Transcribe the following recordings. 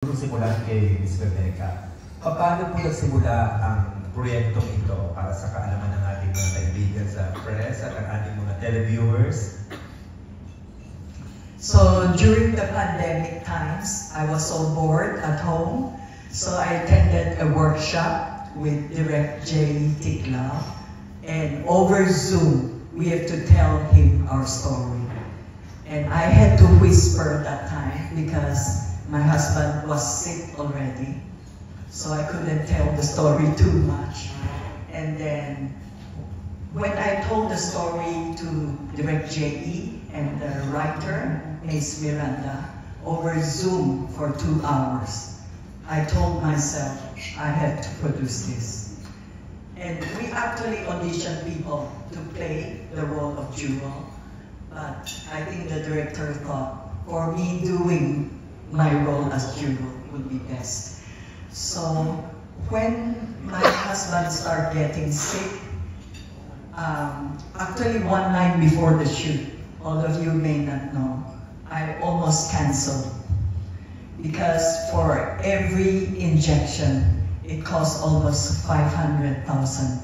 simulan kay Ms. Rebecca. Paano po nagsimula ang proyektong ito para sa kaalaman ng ating mga kaibigan sa press at ang ating mga televiewers? So during the pandemic times, I was so bored at home, so I attended a workshop with Direct J. Tiglao, and over Zoom, we have to tell him our story. And I had to whisper that time because my husband was sick already, so I couldn't tell the story too much. And then when I told the story to Direct J.E. and the writer, Ms. Miranda, over Zoom for 2 hours, I told myself I had to produce this. And we actually auditioned people to play the role of Jewel, but I think the director thought for me doing my role as Jewel would be best. So when my husband started getting sick, actually one night before the shoot, all of you may not know, I almost canceled because for every injection, it cost almost 500,000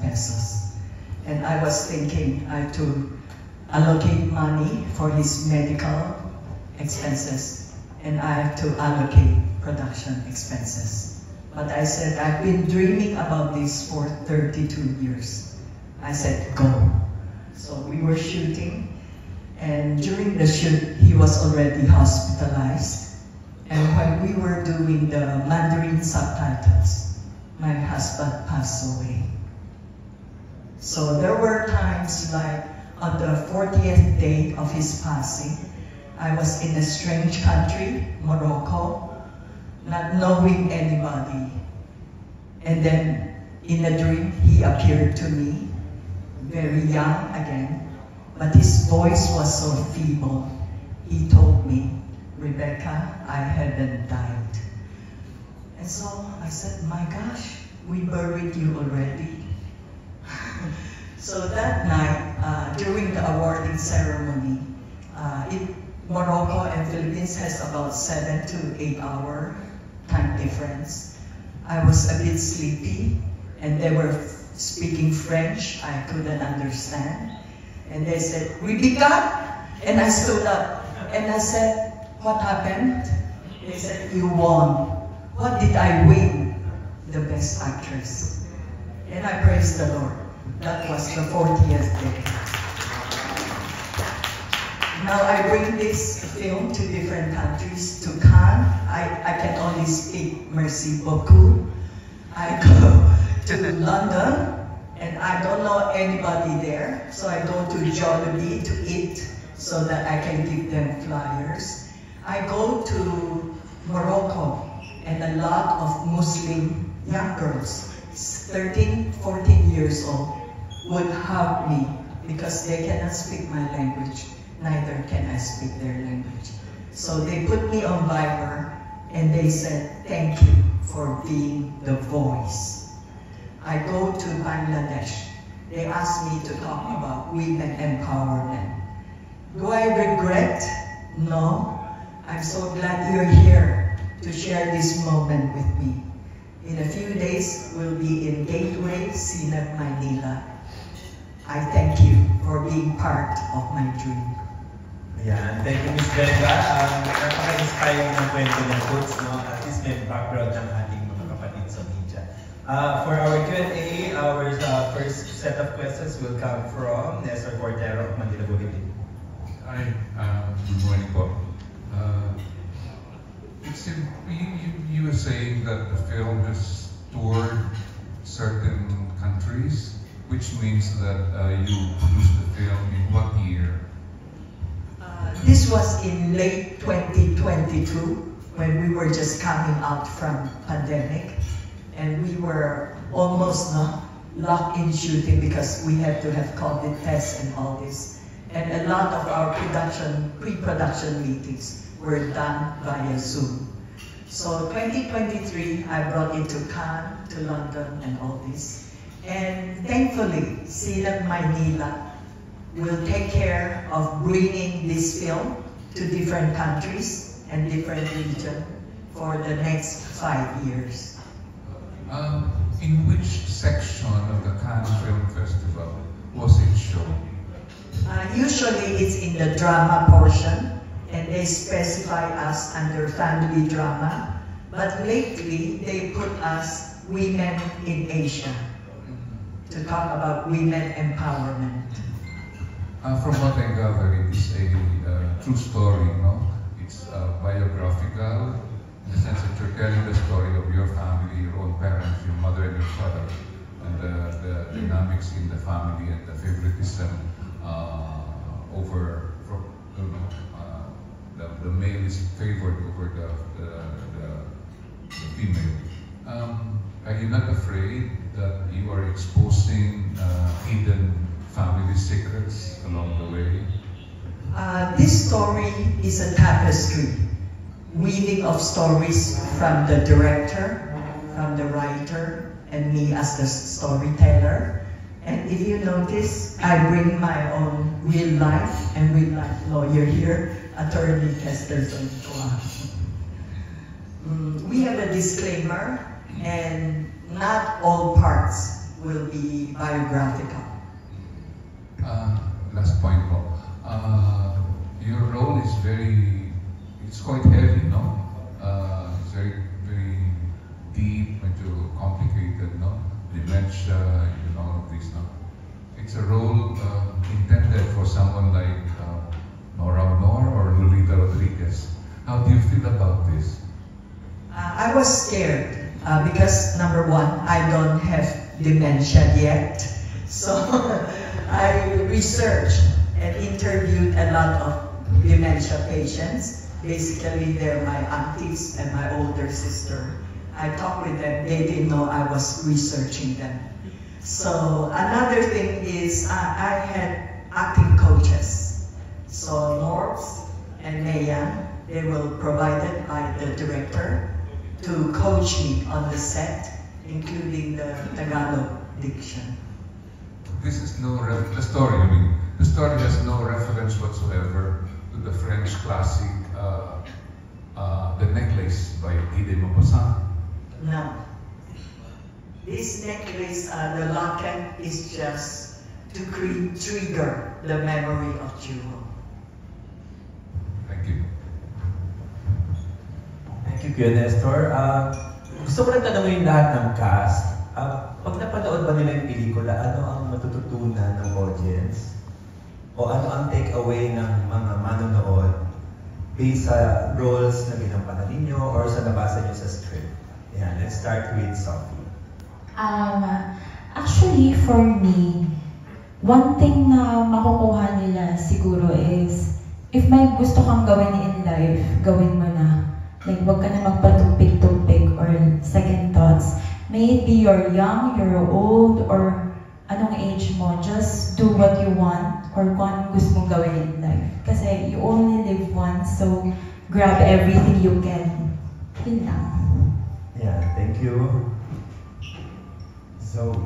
pesos. And I was thinking I had to allocate money for his medical expenses, and I have to allocate production expenses. But I said, I've been dreaming about this for 32 years. I said, go. So we were shooting, and during the shoot, he was already hospitalized. And when we were doing the Mandarin subtitles, my husband passed away. So there were times like on the 40th day of his passing, I was in a strange country, Morocco, not knowing anybody. And then in a dream, he appeared to me, very young again, but his voice was so feeble. He told me, Rebecca, I haven't died. And so I said, my gosh, we buried you already. So that night, during the awarding ceremony, Morocco and Philippines has about 7 to 8 hour time difference. I was a bit sleepy, and they were speaking French. I couldn't understand. And they said, Rebecca? And I stood up, and I said, what happened? They said, you won. What did I win? The Best Actress. And I praised the Lord. That was the 40th day. Now I bring this film to different countries, to Cannes. I can only speak merci beaucoup. I go to London, and I don't know anybody there, so I go to Jollibee to eat so that I can give them flyers. I go to Morocco, and a lot of Muslim young girls, 13, 14 years old, would hug me because they cannot speak my language. Neither can I speak their language. So they put me on Viber, and they said, thank you for being the voice. I go to Bangladesh. They asked me to talk about women empowerment. Do I regret? No. I'm so glad you're here to share this moment with me. In a few days, we'll be in Gateway, Sinag, Manila. I thank you for being part of my dream. Ayan, thank you, Ms. Becca. Napaka-inspiring ng kwento ng Coots, no? At least may background ng ating mga kapatid sa media. For our Q&A, our first set of questions will come from Nestor Cordero of Manila Bulletin. Hi, good morning po. You were saying that the film has toured certain countries, which means that you produced the film in what year? This was in late 2022, when we were just coming out from pandemic, and we were almost locked in shooting because we had to have COVID tests and all this. And a lot of our pre-production meetings were done via Zoom. So 2023, I brought it to Cannes, to London, and all this. And thankfully, Sinag, Manila will take care of bringing this film to different countries and different regions for the next 5 years. In which section of the Cannes Film Festival was it shown? Usually it's in the drama portion, and they specify us under family drama. But lately, they put us Women in Asia to talk about women empowerment. From what I gather, it is a true story, no? It's biographical, in the sense that you're telling the story of your family, your own parents, your mother and your father, and the dynamics in the family and the favoritism over, the male is favored over the female. Are you not afraid that you are exposing hidden family secrets along the way? This story is a tapestry, weaving of stories from the director, from the writer, and me as the storyteller. And if you notice, I bring my own real life and real life lawyer here, Attorney Kesterson. We have a disclaimer, and not all parts will be biographical. Last point po. Your role is it's quite heavy, no? It's very, very deep, into complicated, no? Dementia, all of this, no? It's a role intended for someone like Nora Honor or Lolita Rodriguez. How do you feel about this? I was scared because number one, I don't have dementia yet. So I researched and interviewed a lot of dementia patients. Basically, they're my aunties and my older sister. I talked with them, they didn't know I was researching them. So another thing is I had acting coaches. So Norbs and Maya, they were provided by the director to coach me on the set, including the Tagalog diction. This is the story, the story has no reference whatsoever to the French classic, The Necklace by Guy de Maupassant. No. This necklace, the locket, is just to trigger the memory of Jewel. Thank you. Thank you, Kuya Nestor. Gusto ko lang tanongin lahat ng cast. Pag napanood ba nila yung pelikula, ano ang matututunan ng audience? O ano ang take-away ng mga manonood based sa roles na ginampanan ninyo or sa nabasa nyo sa script? Yeah, let's start with Sophie. Actually, for me, one thing na makukuha nila siguro is, if may gusto kang gawin in life, gawin mo na. Like, huwag ka na magpatumpik-tumpik or second thoughts. May it be you're young, you're old, or anong age mo, just do what you want or kung anong gusto mong gawin in life. Kasi you only live once, so grab everything you can. Yun lang. Yeah, thank you. Zoe.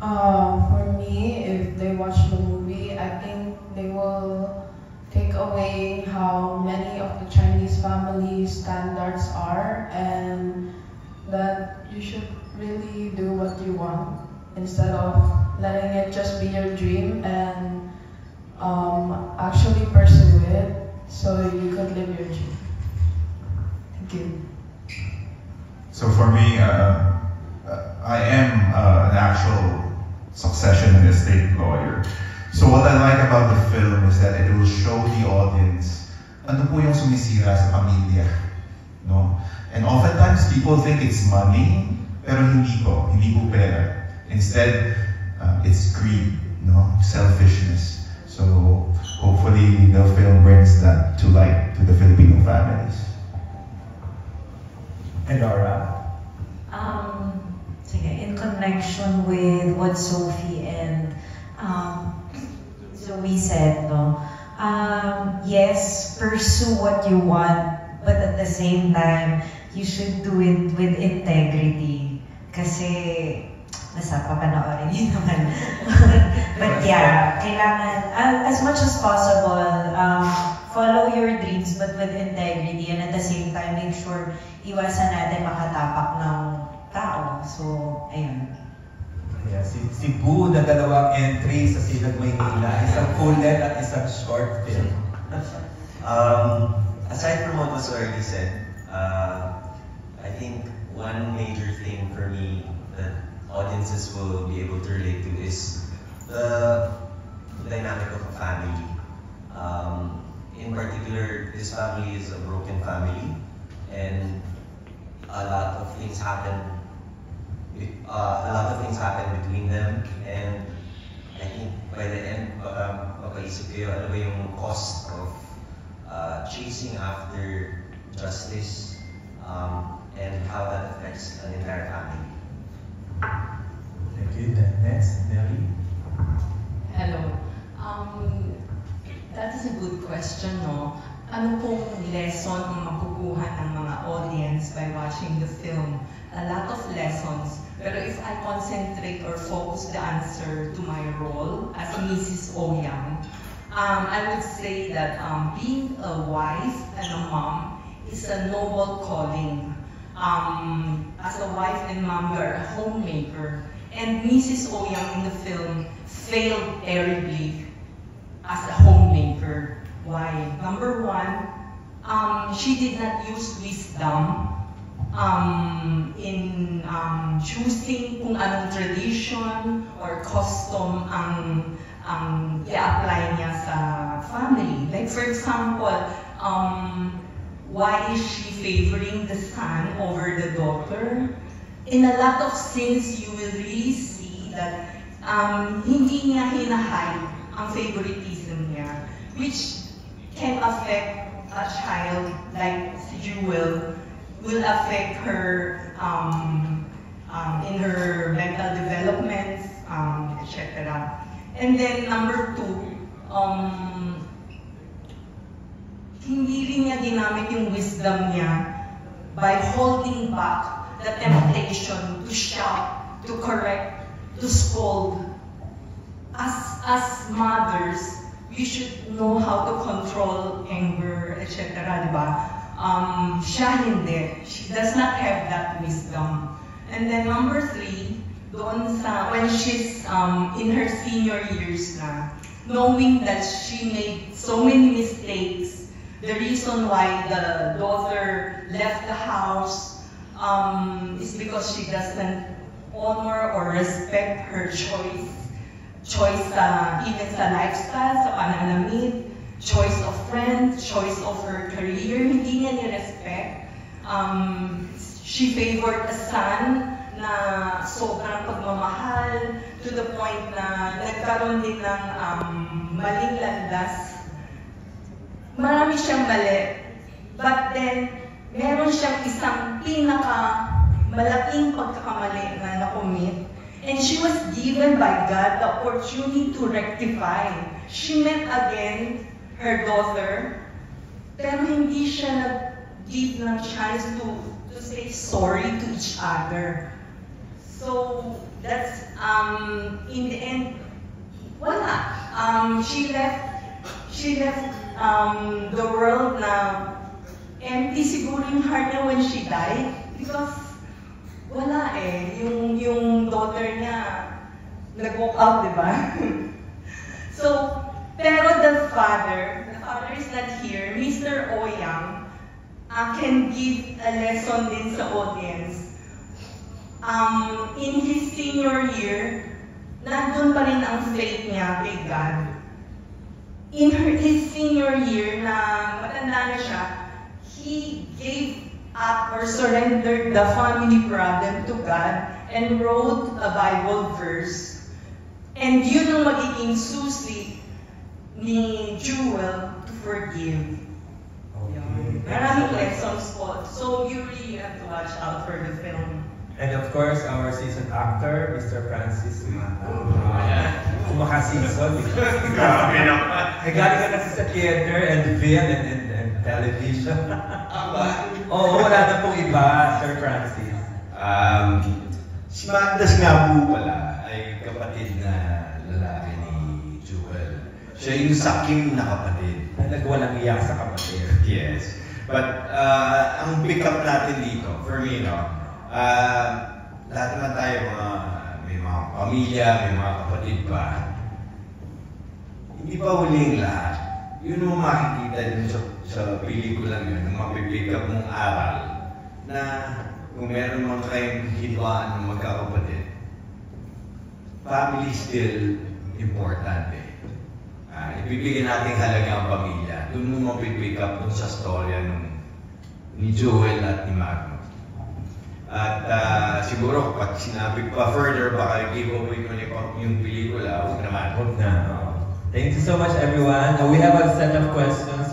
For me, if they watch the movie, I think they will take away how many of the Chinese family standards are, and that you should really do what you want instead of letting it just be your dream, and actually pursue it so you could live your dream. Thank you. So for me, I am an actual succession and estate lawyer. So what I like about the film is that it will show the audience ano po yung sumisira sa pamilya, no? And oftentimes people think it's money, pero hindi po pera. Instead, it's greed, no? Selfishness. So hopefully the film brings that to light to the Filipino families. And Laura? In connection with what Sophie and Zoe said, no? Yes, pursue what you want, but at the same time, you should do it with integrity. Kasi, nasa papanoorin yun naman. But yeah, kailangan, as much as possible, follow your dreams but with integrity, and at the same time, make sure iwasan natin makatapak ng tao. So, ayun. Yeah, si Boo na dalawang entry sa Sinag Maynila, isang full length at isang short film. Aside from what was already said, I think one major thing for me that audiences will be able to relate to is the dynamic of a family. In particular, this family is a broken family, and a lot of things happen between them, and I think by the end, mapaisip kayo ano ba yung cost of chasing after justice, and how that affects an entire family. Thank you. Next, Nelly. Hello. That is a good question, no? Ano pong lesson ang makukuha ng mga audience by watching the film? A lot of lessons. Pero if I concentrate or focus the answer to my role as Mrs. Ouyang, I would say that being a wife and a mom is a noble calling. As a wife and mom, you are a homemaker. And Mrs. Ouyang in the film failed terribly as a homemaker. Why? Number one, she did not use wisdom in choosing kung anong tradition or custom ang i-apply niya sa family. Like for example, why is she favoring the son over the daughter? In a lot of scenes, you will really see that hindi niya hinahide ang favoritism niya, which can affect a child like si Jewel, will affect her in her mental development, etc. And then number two, hindi rin niya ginamit yung wisdom niya by holding back the temptation to shout, to correct, to scold. As mothers, we should know how to control anger, etc. Diba? Siya hindi. She does not have that wisdom. And then number three, doon sa when she's in her senior years na, knowing that she made so many mistakes, the reason why the daughter left the house is because she doesn't honor or respect her choice even sa lifestyle, sa pananamit, choice of friends, choice of her career, hindi niya ni-respect. She favored a son na sobrang pagmamahal to the point na nagkaroon din ng maling landas. Marami siyang mali. But then, meron siyang isang malaking pagkakamali na nakumit. And she was given by God the opportunity to rectify. She met again her daughter, pero hindi siya nag-give ng chance to say sorry to each other. So that's in the end, wala. She left the world na empty siguro yung heart niya when she died because wala yung daughter niya nag-walk out, di ba? So, pero the father is not here. Mr. Ouyang can give a lesson din sa audience. In his senior year, nandun pa rin ang faith niya kay God. In his senior year, na matanda na siya, he gave up or surrendered the family problem to God and wrote a Bible verse. And yun ang magiging susi ni Jewel to forgive. Okay. Maraming lessons po. So you really have to watch out for the film. And of course, our seasoned actor, Mr. Francis Mata. Kumaka-season. Grabe naman. Galing ka kasi sa theater and film and television. Oo, wala na pong iba, Sir Francis. Si Magdas nga po pala ay kapatid na lalaki ni Jewel. Siya yung sakim na kapatid. Talaga walang iyak sa kapatid. Yes. But ang pick up natin dito, for me, no, lahat naman tayo may mga pamilya, may mga kapatid pa. Hindi pa huling lahat. Yun mo makikita dun sa pelikulang yun, nung mapipick up mong aral, na kung meron mga kayong hidwaan ng magkakapatid, family still important eh. Ibibigyan natin halaga ang pamilya. Doon mo mapipick up dun sa storya ni Joel at ni Magno. At siguro, pag sinabi pa further, baka i-give-away ko yung pelikula, huwag naman. Huwag na. Thank you so much, everyone. We have a set of questions